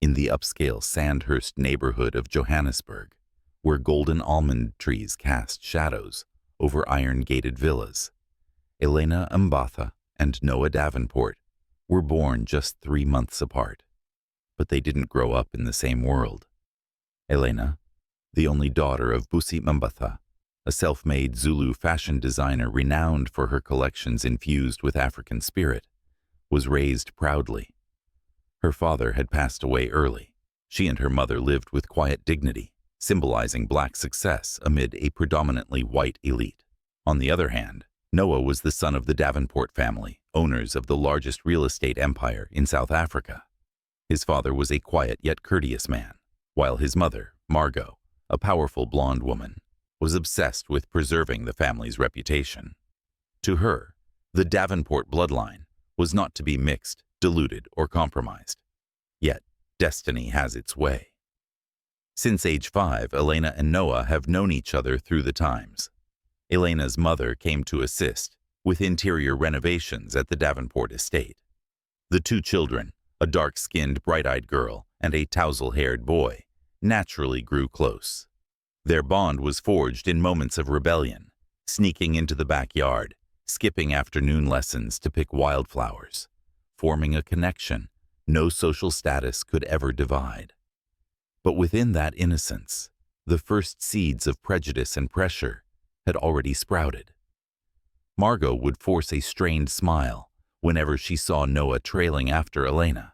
in the upscale Sandhurst neighborhood of Johannesburg, where golden almond trees cast shadows over iron-gated villas. Elena Mbatha and Noah Davenport were born just 3 months apart, but they didn't grow up in the same world. Elena, the only daughter of Busi Mbatha, a self-made Zulu fashion designer renowned for her collections infused with African spirit, was raised proudly. Her father had passed away early. She and her mother lived with quiet dignity, symbolizing black success amid a predominantly white elite. On the other hand, Noah was the son of the Davenport family, owners of the largest real estate empire in South Africa. His father was a quiet yet courteous man, while his mother, Margot, a powerful blonde woman, was obsessed with preserving the family's reputation. To her, the Davenport bloodline was not to be mixed, diluted, or compromised. Yet, destiny has its way. Since age 5, Elena and Noah have known each other through the times. Elena's mother came to assist with interior renovations at the Davenport estate. The two children, a dark-skinned, bright-eyed girl and a tousle-haired boy, naturally grew close. Their bond was forged in moments of rebellion, sneaking into the backyard, skipping afternoon lessons to pick wildflowers, forming a connection no social status could ever divide. But within that innocence, the first seeds of prejudice and pressure had already sprouted. Margot would force a strained smile whenever she saw Noah trailing after Elena,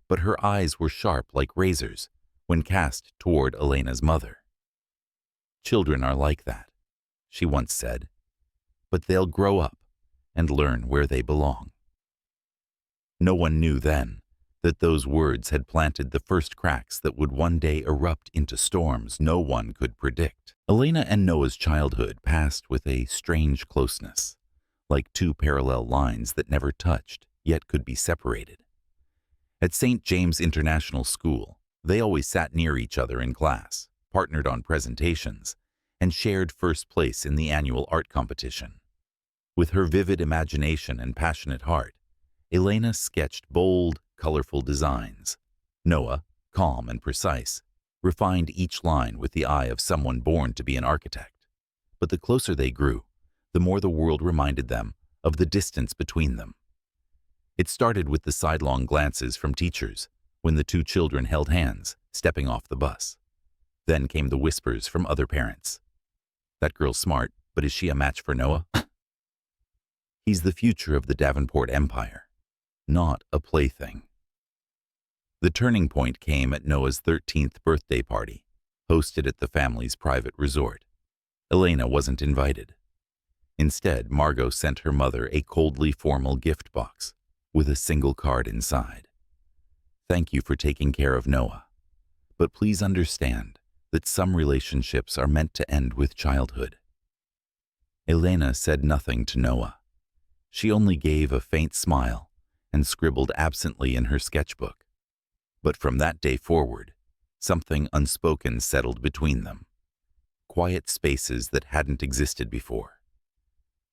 but her eyes were sharp like razors when cast toward Elena's mother. "Children are like that," she once said, "but they'll grow up and learn where they belong." No one knew then that those words had planted the first cracks that would one day erupt into storms no one could predict. Elena and Noah's childhood passed with a strange closeness, like two parallel lines that never touched, yet could be separated. At St. James International School, they always sat near each other in class, partnered on presentations, and shared first place in the annual art competition. With her vivid imagination and passionate heart, Elena sketched bold, colorful designs. Noah, calm and precise, refined each line with the eye of someone born to be an architect. But the closer they grew, the more the world reminded them of the distance between them. It started with the sidelong glances from teachers when the two children held hands, stepping off the bus. Then came the whispers from other parents. "That girl's smart, but is she a match for Noah? He's the future of the Davenport empire, not a plaything." The turning point came at Noah's 13th birthday party, hosted at the family's private resort. Elena wasn't invited. Instead, Margot sent her mother a coldly formal gift box with a single card inside. "Thank you for taking care of Noah, but please understand that some relationships are meant to end with childhood." Elena said nothing to Noah. She only gave a faint smile and scribbled absently in her sketchbook. But from that day forward, something unspoken settled between them. Quiet spaces that hadn't existed before.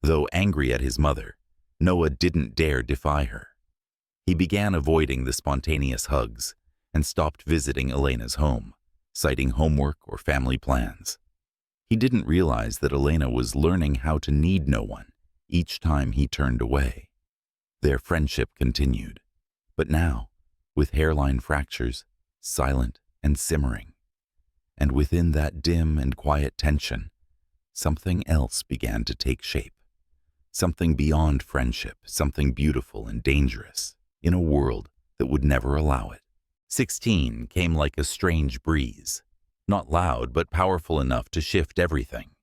Though angry at his mother, Noah didn't dare defy her. He began avoiding the spontaneous hugs and stopped visiting Elena's home, citing homework or family plans. He didn't realize that Elena was learning how to need no one each time he turned away. Their friendship continued, but now, with hairline fractures, silent and simmering. And within that dim and quiet tension, something else began to take shape. Something beyond friendship, something beautiful and dangerous, in a world that would never allow it. 16 came like a strange breeze, not loud but powerful enough to shift everything.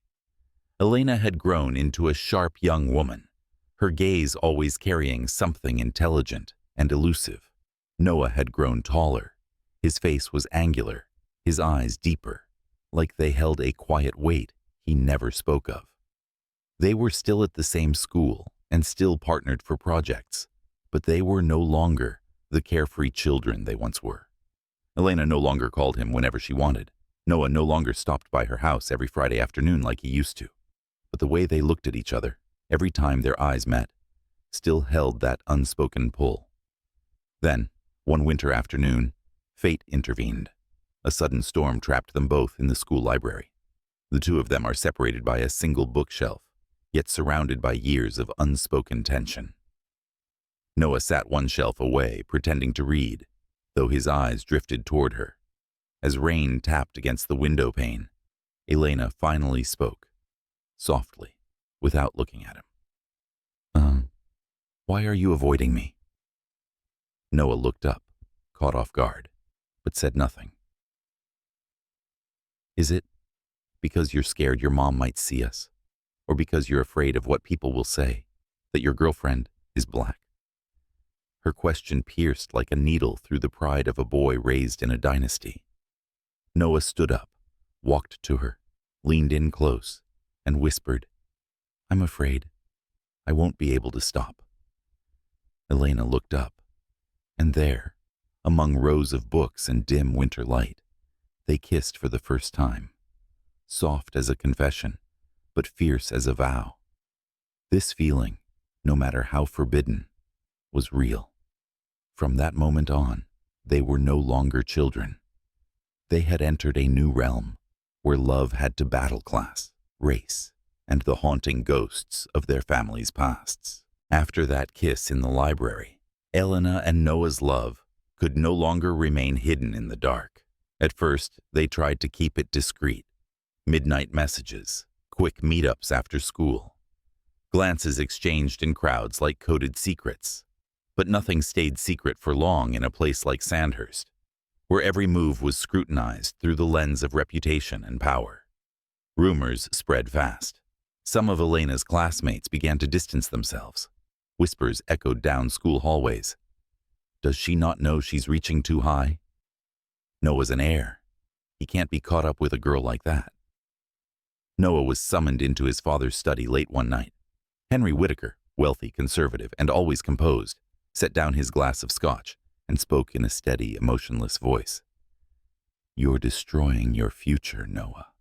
Elena had grown into a sharp young woman, her gaze always carrying something intelligent and elusive. Noah had grown taller. His face was angular, his eyes deeper, like they held a quiet weight he never spoke of. They were still at the same school and still partnered for projects, but they were no longer the carefree children they once were. Elena no longer called him whenever she wanted. Noah no longer stopped by her house every Friday afternoon like he used to. But the way they looked at each other, every time their eyes met, still held that unspoken pull. Then, one winter afternoon, Fate intervened. A sudden storm trapped them both in the school library. The two of them are separated by a single bookshelf, yet surrounded by years of unspoken tension. Noah sat one shelf away, pretending to read, though his eyes drifted toward her. As rain tapped against the window pane, Elena finally spoke, softly, without looking at him. Why are you avoiding me?" Noah looked up, caught off guard, but said nothing. "Is it because you're scared your mom might see us? Or because you're afraid of what people will say, that your girlfriend is black?" Her question pierced like a needle through the pride of a boy raised in a dynasty. Noah stood up, walked to her, leaned in close, and whispered, "I'm afraid. I won't be able to stop." Elena looked up, and there, among rows of books and dim winter light, they kissed for the first time, soft as a confession, but fierce as a vow. This feeling, no matter how forbidden, was real. From that moment on, they were no longer children. They had entered a new realm, where love had to battle class, race, and the haunting ghosts of their families' pasts. After that kiss in the library, Elena and Noah's love could no longer remain hidden in the dark. At first, they tried to keep it discreet. Midnight messages, quick meetups after school, glances exchanged in crowds like coded secrets. But nothing stayed secret for long in a place like Sandhurst, where every move was scrutinized through the lens of reputation and power. Rumors spread fast. Some of Elena's classmates began to distance themselves. Whispers echoed down school hallways. Does she not know she's reaching too high? Noah's an heir. He can't be caught up with a girl like that. Noah was summoned into his father's study late one night. Henry Whitaker, wealthy, conservative, and always composed, set down his glass of scotch and spoke in a steady, emotionless voice. "You're destroying your future, Noah.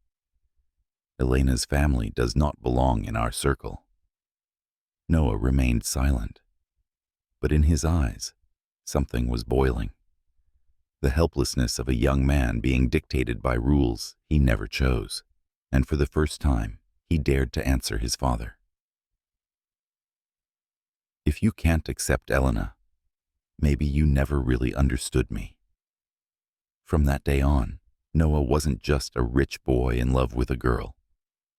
Elena's family does not belong in our circle." Noah remained silent, but in his eyes, something was boiling. The helplessness of a young man being dictated by rules he never chose, and for the first time, he dared to answer his father. "If you can't accept Elena, maybe you never really understood me." From that day on, Noah wasn't just a rich boy in love with a girl.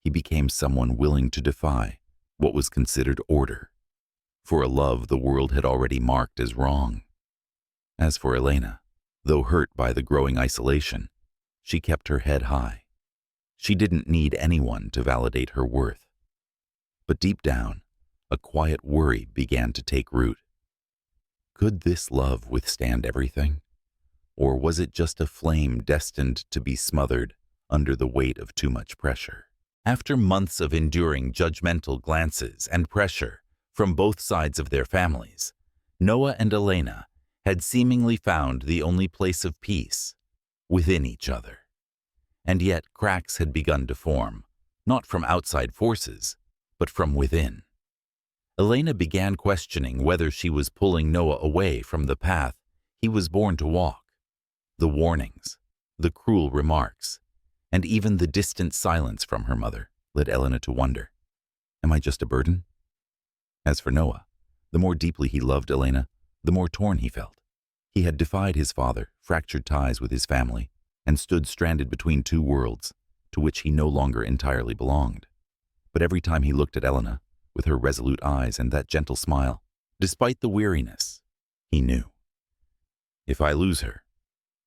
He became someone willing to defy what was considered order, for a love the world had already marked as wrong. As for Elena, though hurt by the growing isolation, she kept her head high. She didn't need anyone to validate her worth. But deep down, a quiet worry began to take root. Could this love withstand everything? Or was it just a flame destined to be smothered under the weight of too much pressure? After months of enduring judgmental glances and pressure from both sides of their families, Noah and Elena had seemingly found the only place of peace within each other. And yet cracks had begun to form, not from outside forces, but from within. Elena began questioning whether she was pulling Noah away from the path he was born to walk. The warnings, the cruel remarks, and even the distant silence from her mother led Elena to wonder, am I just a burden? As for Noah, the more deeply he loved Elena, the more torn he felt. He had defied his father, fractured ties with his family, and stood stranded between two worlds, to which he no longer entirely belonged. But every time he looked at Elena, with her resolute eyes and that gentle smile, despite the weariness, he knew. If I lose her,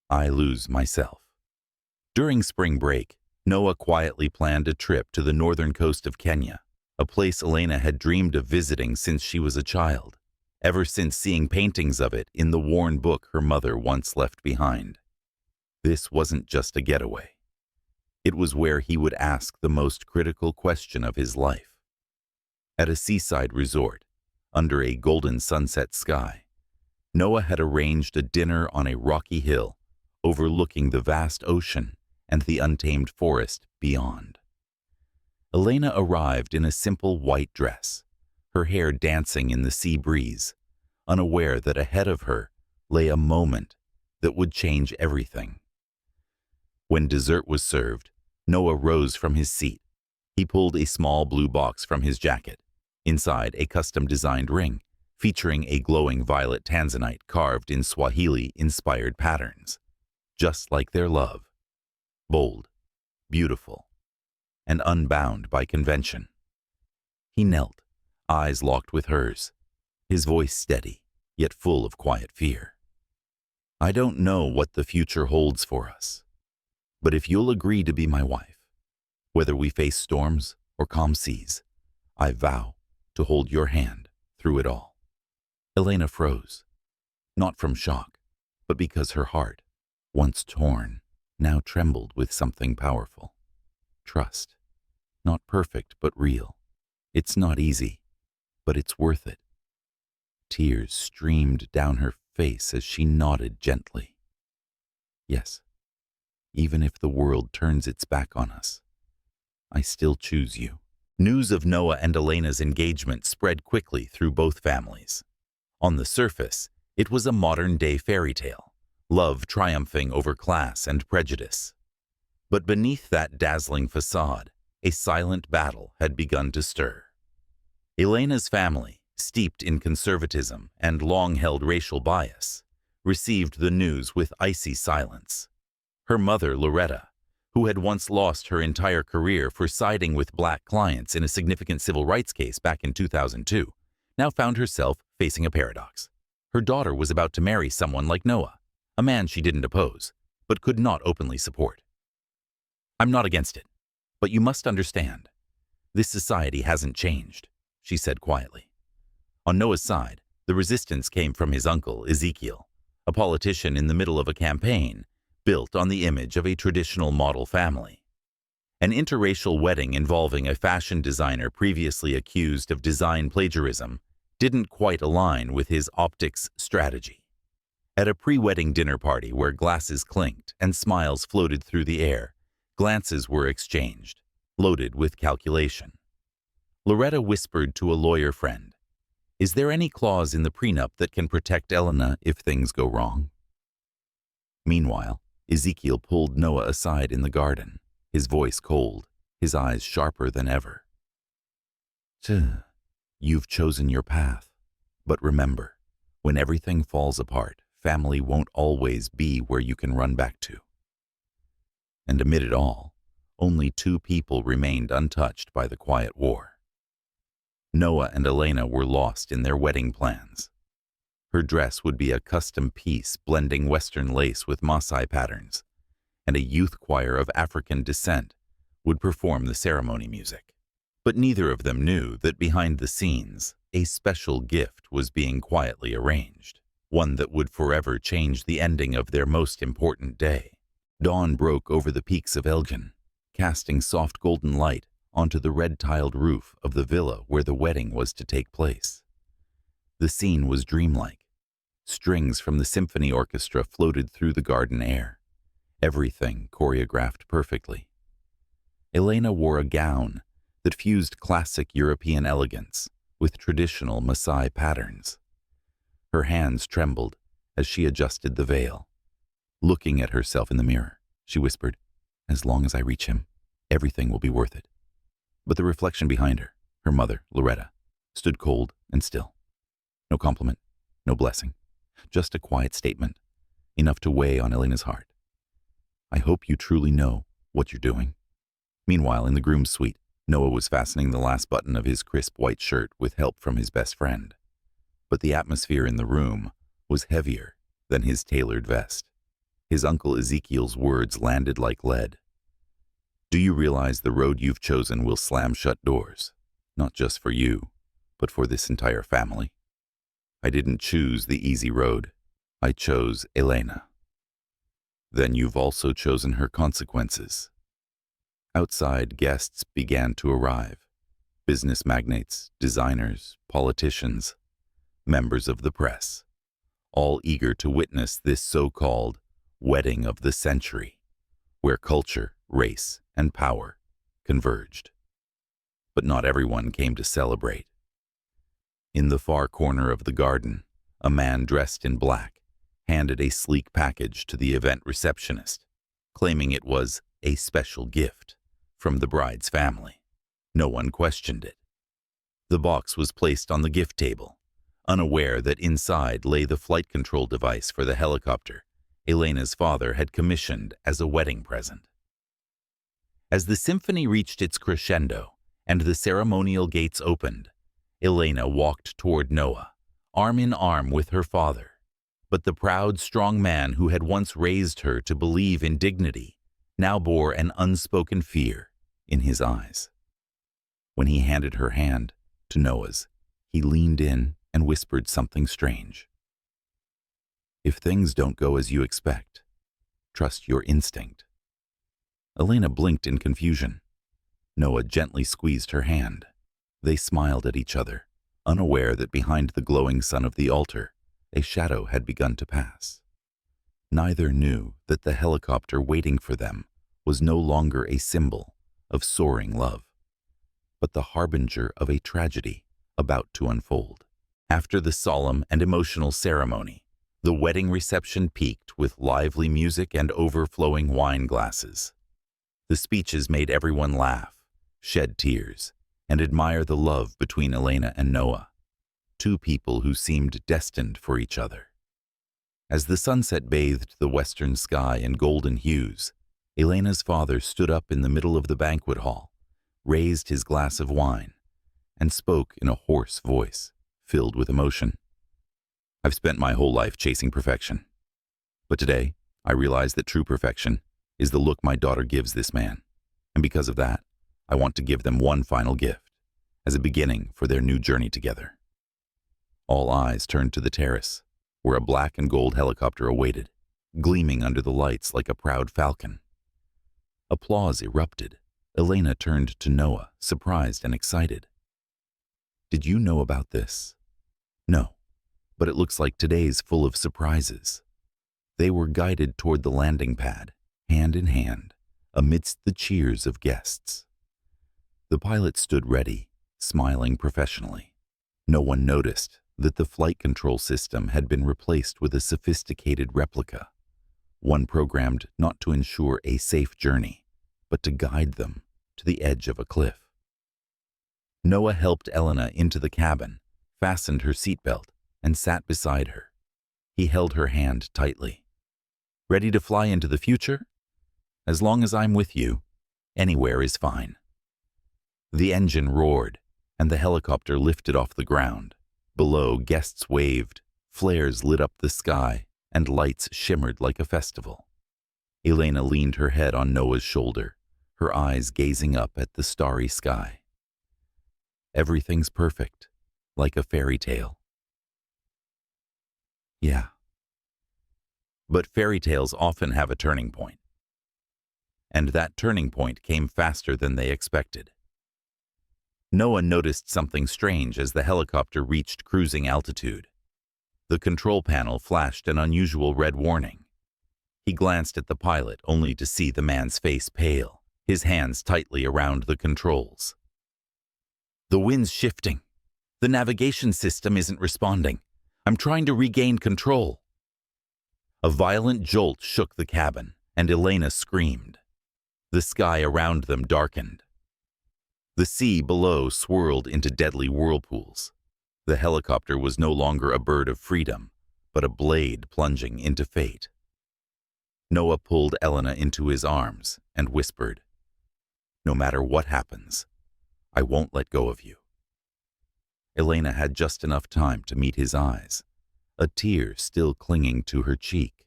I lose myself. During spring break, Noah quietly planned a trip to the northern coast of Kenya, a place Elena had dreamed of visiting since she was a child, ever since seeing paintings of it in the worn book her mother once left behind. This wasn't just a getaway. It was where he would ask the most critical question of his life. At a seaside resort, under a golden sunset sky, Noah had arranged a dinner on a rocky hill overlooking the vast ocean and the untamed forest beyond. Elena arrived in a simple white dress, her hair dancing in the sea breeze, unaware that ahead of her lay a moment that would change everything. When dessert was served, Noah rose from his seat. He pulled a small blue box from his jacket. Inside, a custom-designed ring, featuring a glowing violet tanzanite carved in Swahili-inspired patterns, just like their love. Bold, beautiful, and unbound by convention. He knelt, eyes locked with hers, his voice steady, yet full of quiet fear. "I don't know what the future holds for us, but if you'll agree to be my wife, whether we face storms or calm seas, I vow to hold your hand through it all." Elena froze, not from shock, but because her heart, once torn, now trembled with something powerful. Trust. Not perfect, but real. It's not easy, but it's worth it. Tears streamed down her face as she nodded gently. "Yes, even if the world turns its back on us, I still choose you." News of Noah and Elena's engagement spread quickly through both families. On the surface, it was a modern-day fairy tale, love triumphing over class and prejudice. But beneath that dazzling facade, a silent battle had begun to stir. Elena's family, steeped in conservatism and long-held racial bias, received the news with icy silence. Her mother, Loretta, who had once lost her entire career for siding with black clients in a significant civil rights case back in 2002, now found herself facing a paradox. Her daughter was about to marry someone like Noah, a man she didn't oppose, but could not openly support. "I'm not against it, but you must understand, this society hasn't changed," she said quietly. On Noah's side, the resistance came from his uncle, Ezekiel, a politician in the middle of a campaign built on the image of a traditional model family. An interracial wedding involving a fashion designer previously accused of design plagiarism didn't quite align with his optics strategy. At a pre-wedding dinner party where glasses clinked and smiles floated through the air, glances were exchanged, loaded with calculation. Loretta whispered to a lawyer friend, "Is there any clause in the prenup that can protect Elena if things go wrong?" Meanwhile, Ezekiel pulled Noah aside in the garden, his voice cold, his eyes sharper than ever. "You've chosen your path, but remember, when everything falls apart, family won't always be where you can run back to." And amid it all, only two people remained untouched by the quiet war. Noah and Elena were lost in their wedding plans. Her dress would be a custom piece blending Western lace with Maasai patterns, and a youth choir of African descent would perform the ceremony music. But neither of them knew that behind the scenes, a special gift was being quietly arranged, one that would forever change the ending of their most important day. Dawn broke over the peaks of Elgin, casting soft golden light onto the red-tiled roof of the villa where the wedding was to take place. The scene was dreamlike. Strings from the symphony orchestra floated through the garden air, everything choreographed perfectly. Elena wore a gown that fused classic European elegance with traditional Maasai patterns. Her hands trembled as she adjusted the veil. Looking at herself in the mirror, she whispered, "As long as I reach him, everything will be worth it." But the reflection behind her, her mother, Loretta, stood cold and still. No compliment, no blessing, just a quiet statement, enough to weigh on Elena's heart. "I hope you truly know what you're doing." Meanwhile, in the groom's suite, Noah was fastening the last button of his crisp white shirt with help from his best friend. But the atmosphere in the room was heavier than his tailored vest. His uncle Ezekiel's words landed like lead. "Do you realize the road you've chosen will slam shut doors, not just for you, but for this entire family? I didn't choose the easy road. I chose Elena. Then you've also chosen her consequences." Outside, guests began to arrive. Business magnates, designers, politicians, members of the press, all eager to witness this so-called wedding of the century, where culture, race, and power converged. But not everyone came to celebrate. In the far corner of the garden, a man dressed in black, handed a sleek package to the event receptionist, claiming it was a special gift from the bride's family. No one questioned it. The box was placed on the gift table, unaware that inside lay the flight control device for the helicopter Elena's father had commissioned as a wedding present. As the symphony reached its crescendo and the ceremonial gates opened, Elena walked toward Noah, arm in arm with her father. But the proud, strong man who had once raised her to believe in dignity now bore an unspoken fear in his eyes. When he handed her hand to Noah's, he leaned in and whispered something strange. "If things don't go as you expect, trust your instinct." Elena blinked in confusion. Noah gently squeezed her hand. They smiled at each other, unaware that behind the glowing sun of the altar, a shadow had begun to pass. Neither knew that the helicopter waiting for them was no longer a symbol of soaring love, but the harbinger of a tragedy about to unfold. After the solemn and emotional ceremony, the wedding reception peaked with lively music and overflowing wine glasses. The speeches made everyone laugh, shed tears, and admire the love between Elena and Noah, two people who seemed destined for each other. As the sunset bathed the western sky in golden hues, Elena's father stood up in the middle of the banquet hall, raised his glass of wine, and spoke in a hoarse voice filled with emotion. "I've spent my whole life chasing perfection, but today I realize that true perfection is the look my daughter gives this man, and because of that, I want to give them one final gift as a beginning for their new journey together." All eyes turned to the terrace, where a black and gold helicopter awaited, gleaming under the lights like a proud falcon. Applause erupted. Elena turned to Noah, surprised and excited. "Did you know about this?" "No, but it looks like today's full of surprises." They were guided toward the landing pad, hand in hand, amidst the cheers of guests. The pilot stood ready, smiling professionally. No one noticed that the flight control system had been replaced with a sophisticated replica, one programmed not to ensure a safe journey, but to guide them to the edge of a cliff. Noah helped Elena into the cabin, fastened her seatbelt, and sat beside her. He held her hand tightly. "Ready to fly into the future? As long as I'm with you, anywhere is fine." The engine roared, and the helicopter lifted off the ground. Below, guests waved, flares lit up the sky, and lights shimmered like a festival. Elena leaned her head on Noah's shoulder, her eyes gazing up at the starry sky. "Everything's perfect, like a fairy tale." "Yeah. But fairy tales often have a turning point. And that turning point came faster than they expected." Noah noticed something strange as the helicopter reached cruising altitude. The control panel flashed an unusual red warning. He glanced at the pilot only to see the man's face pale, his hands tightly around the controls. "The wind's shifting. The navigation system isn't responding. I'm trying to regain control." A violent jolt shook the cabin, and Elena screamed. The sky around them darkened. The sea below swirled into deadly whirlpools. The helicopter was no longer a bird of freedom, but a blade plunging into fate. Noah pulled Elena into his arms and whispered, "No matter what happens, I won't let go of you." Elena had just enough time to meet his eyes, a tear still clinging to her cheek,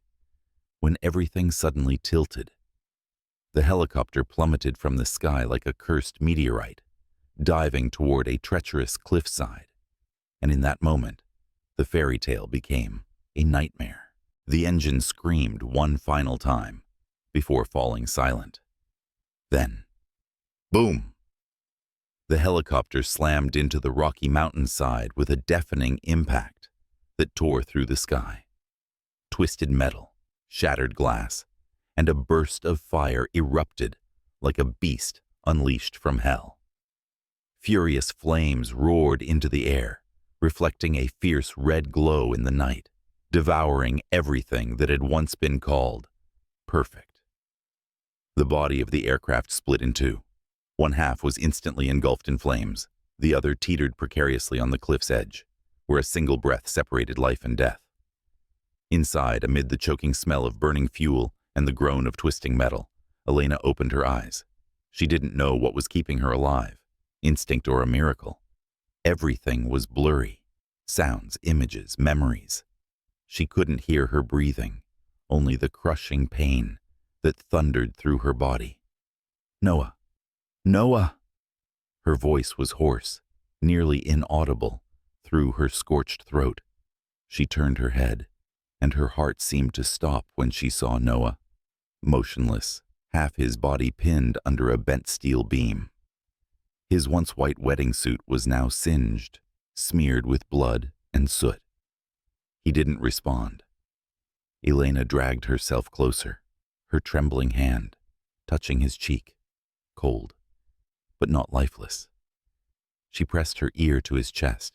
when everything suddenly tilted. The helicopter plummeted from the sky like a cursed meteorite, diving toward a treacherous cliffside. And in that moment, the fairy tale became a nightmare. The engine screamed one final time before falling silent. Then, boom! The helicopter slammed into the rocky mountainside with a deafening impact that tore through the sky. Twisted metal, shattered glass, and a burst of fire erupted like a beast unleashed from hell. Furious flames roared into the air, reflecting a fierce red glow in the night, devouring everything that had once been called perfect. The body of the aircraft split in two. One half was instantly engulfed in flames. The other teetered precariously on the cliff's edge, where a single breath separated life and death. Inside, amid the choking smell of burning fuel and the groan of twisting metal, Elena opened her eyes. She didn't know what was keeping her alive, instinct or a miracle. Everything was blurry. Sounds, images, memories. She couldn't hear her breathing, only the crushing pain that thundered through her body. Noah! Noah! Her voice was hoarse, nearly inaudible, through her scorched throat. She turned her head, and her heart seemed to stop when she saw Noah, motionless, half his body pinned under a bent steel beam. His once white wedding suit was now singed, smeared with blood and soot. He didn't respond. Elena dragged herself closer, her trembling hand touching his cheek, cold, but not lifeless. She pressed her ear to his chest,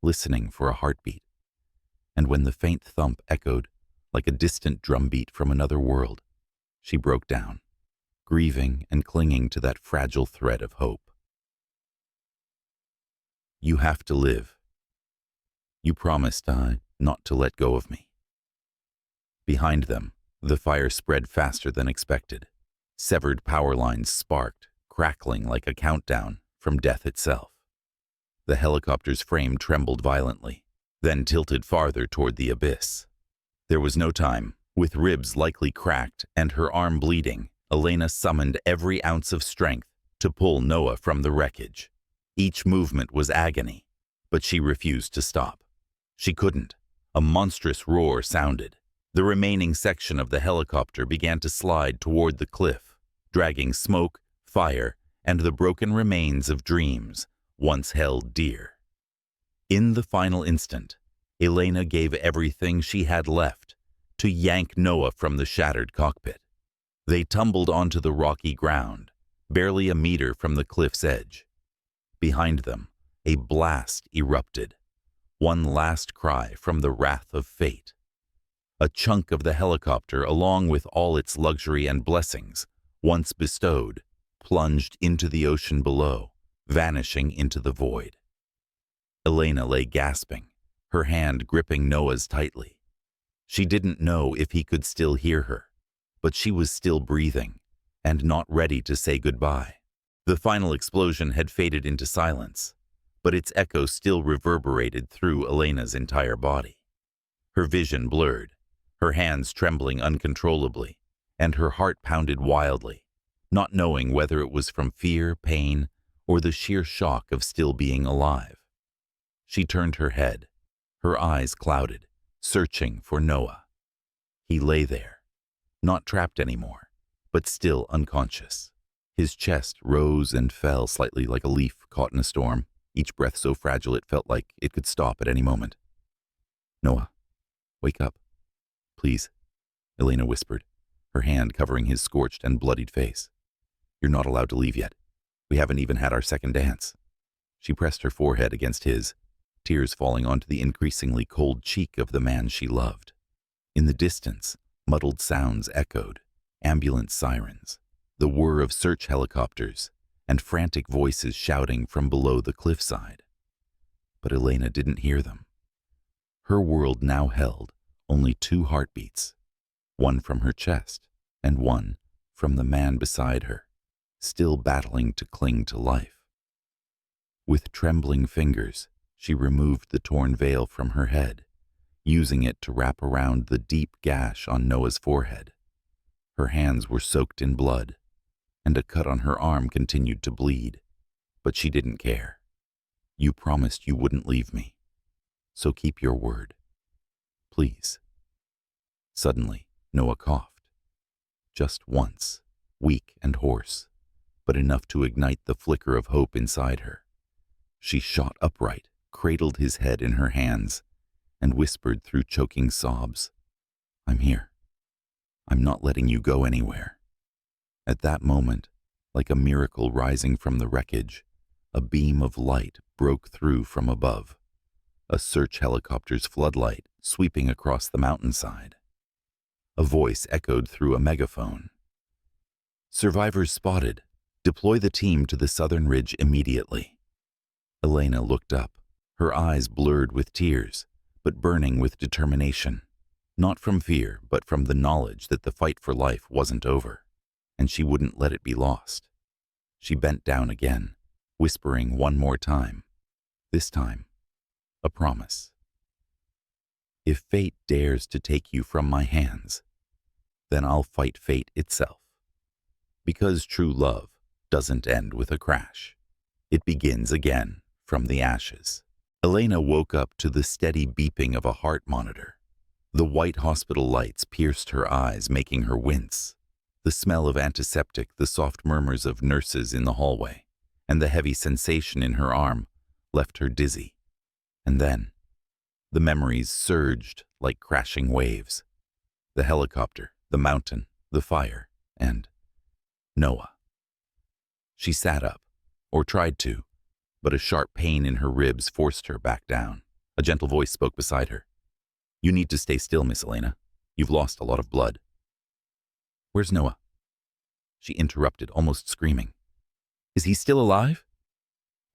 listening for a heartbeat, and when the faint thump echoed like a distant drumbeat from another world, she broke down, grieving and clinging to that fragile thread of hope. You have to live. You promised not to let go of me. Behind them, the fire spread faster than expected. Severed power lines sparked, crackling like a countdown from death itself. The helicopter's frame trembled violently, then tilted farther toward the abyss. There was no time. With ribs likely cracked and her arm bleeding, Elena summoned every ounce of strength to pull Noah from the wreckage. Each movement was agony, but she refused to stop. She couldn't. A monstrous roar sounded. The remaining section of the helicopter began to slide toward the cliff, dragging smoke, fire, and the broken remains of dreams once held dear. In the final instant, Elena gave everything she had left to yank Noah from the shattered cockpit. They tumbled onto the rocky ground, barely a meter from the cliff's edge. Behind them, a blast erupted, one last cry from the wrath of fate. A chunk of the helicopter, along with all its luxury and blessings, once bestowed, plunged into the ocean below, vanishing into the void. Elena lay gasping, her hand gripping Noah's tightly. She didn't know if he could still hear her, but she was still breathing, and not ready to say goodbye. The final explosion had faded into silence, but its echo still reverberated through Elena's entire body. Her vision blurred, her hands trembling uncontrollably, and her heart pounded wildly, not knowing whether it was from fear, pain, or the sheer shock of still being alive. She turned her head, her eyes clouded, searching for Noah. He lay there, not trapped anymore, but still unconscious. His chest rose and fell slightly like a leaf caught in a storm, each breath so fragile it felt like it could stop at any moment. Noah, wake up. Please, Elena whispered, her hand covering his scorched and bloodied face. You're not allowed to leave yet. We haven't even had our second dance. She pressed her forehead against his, tears falling onto the increasingly cold cheek of the man she loved. In the distance, muddled sounds echoed, ambulance sirens, the whir of search helicopters, and frantic voices shouting from below the cliffside. But Elena didn't hear them. Her world now held only two heartbeats, one from her chest and one from the man beside her, still battling to cling to life. With trembling fingers, she removed the torn veil from her head, using it to wrap around the deep gash on Noah's forehead. Her hands were soaked in blood, and a cut on her arm continued to bleed, but she didn't care. You promised you wouldn't leave me, so keep your word. Please. Suddenly, Noah coughed. Just once, weak and hoarse, but enough to ignite the flicker of hope inside her. She shot upright, cradled his head in her hands, and whispered through choking sobs, I'm here. I'm not letting you go anywhere. At that moment, like a miracle rising from the wreckage, a beam of light broke through from above. a search helicopter's floodlight sweeping across the mountainside. A voice echoed through a megaphone. "Survivors spotted. Deploy the team to the southern ridge immediately." Elena looked up, her eyes blurred with tears, but burning with determination. Not from fear, but from the knowledge that the fight for life wasn't over, and she wouldn't let it be lost. She bent down again, whispering one more time. This time, a promise. "If fate dares to take you from my hands, then I'll fight fate itself. Because true love doesn't end with a crash. It begins again from the ashes." Elena woke up to the steady beeping of a heart monitor. The white hospital lights pierced her eyes, making her wince. The smell of antiseptic, the soft murmurs of nurses in the hallway, and the heavy sensation in her arm left her dizzy. And then, the memories surged like crashing waves. The helicopter, the mountain, the fire, and Noah. She sat up, or tried to, but a sharp pain in her ribs forced her back down. A gentle voice spoke beside her. "You need to stay still, Miss Elena. You've lost a lot of blood." "Where's Noah?" She interrupted, almost screaming. "Is he still alive?"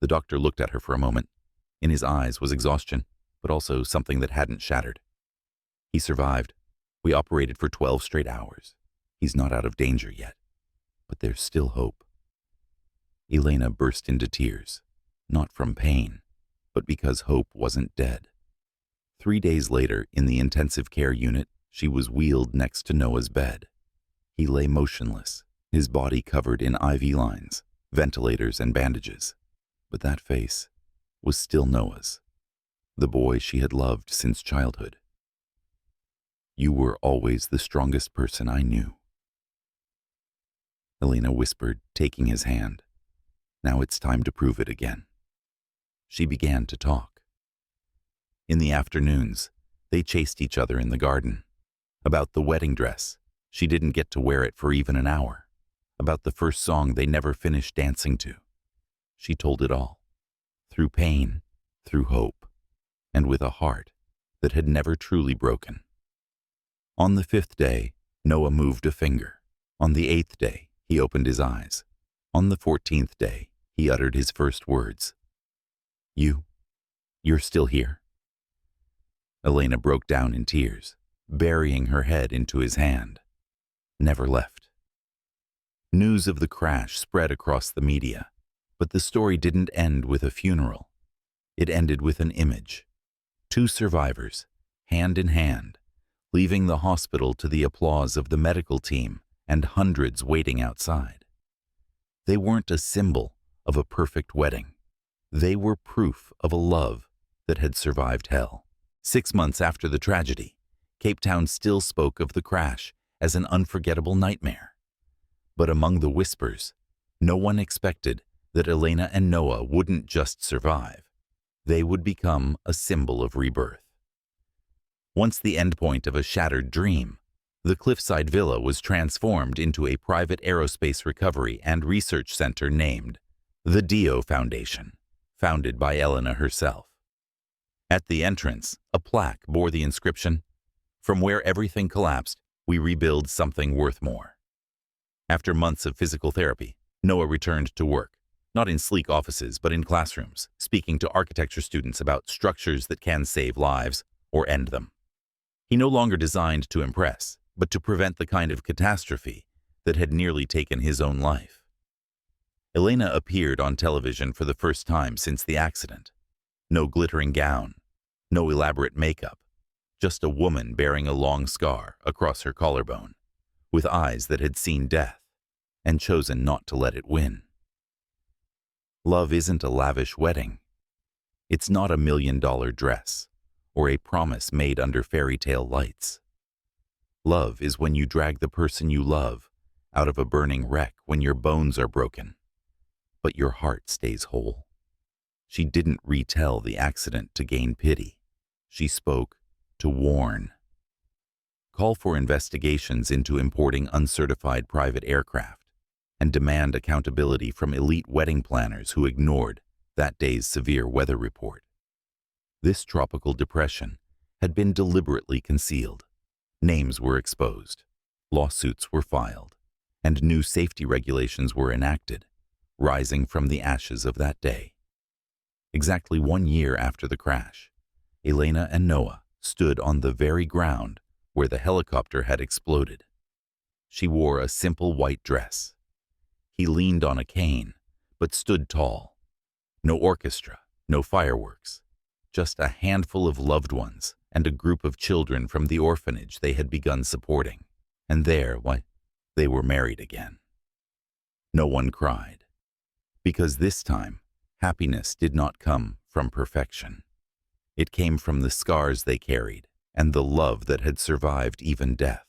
The doctor looked at her for a moment. In his eyes was exhaustion, but also something that hadn't shattered. "He survived. We operated for 12 straight hours. He's not out of danger yet, but there's still hope." Elena burst into tears, not from pain, but because hope wasn't dead. 3 days later, in the intensive care unit, she was wheeled next to Noah's bed. He lay motionless, his body covered in IV lines, ventilators, and bandages. But that face was still Noah's, the boy she had loved since childhood. "You were always the strongest person I knew," Elena whispered, taking his hand. "Now it's time to prove it again." She began to talk. In the afternoons, they chased each other in the garden. About the wedding dress, she didn't get to wear it for even an hour. About the first song they never finished dancing to. She told it all. Through pain, through hope, and with a heart that had never truly broken. On the 5th day, Noah moved a finger. On the 8th day, he opened his eyes. On the 14th day, he uttered his first words. You're still here?" Elena broke down in tears, burying her head into his hand. Never left. News of the crash spread across the media, but the story didn't end with a funeral. It ended with an image. 2 survivors, hand in hand, leaving the hospital to the applause of the medical team and hundreds waiting outside. They weren't a symbol of a perfect wedding. They were proof of a love that had survived hell. 6 months after the tragedy, Cape Town still spoke of the crash as an unforgettable nightmare. But among the whispers, no one expected that Elena and Noah wouldn't just survive. They would become a symbol of rebirth. Once the endpoint of a shattered dream, the cliffside villa was transformed into a private aerospace recovery and research center named the Dio Foundation, founded by Elena herself. At the entrance, a plaque bore the inscription, "From where everything collapsed, we rebuild something worth more." After months of physical therapy, Noah returned to work, not in sleek offices, but in classrooms, speaking to architecture students about structures that can save lives or end them. He no longer designed to impress, but to prevent the kind of catastrophe that had nearly taken his own life. Elena appeared on television for the first time since the accident. No glittering gown, no elaborate makeup, just a woman bearing a long scar across her collarbone, with eyes that had seen death and chosen not to let it win. Love isn't a lavish wedding. It's not a $1 million dress or a promise made under fairy tale lights. Love is when you drag the person you love out of a burning wreck when your bones are broken, but your heart stays whole. She didn't retell the accident to gain pity. She spoke to warn. Call for investigations into importing uncertified private aircraft and demand accountability from elite wedding planners who ignored that day's severe weather report. This tropical depression had been deliberately concealed. Names were exposed, lawsuits were filed, and new safety regulations were enacted, rising from the ashes of that day. Exactly 1 year after the crash, Elena and Noah stood on the very ground where the helicopter had exploded. She wore a simple white dress. He leaned on a cane, but stood tall. No orchestra, no fireworks, just a handful of loved ones and a group of children from the orphanage they had begun supporting. And there, they were married again. No one cried, because this time, happiness did not come from perfection. It came from the scars they carried and the love that had survived even death.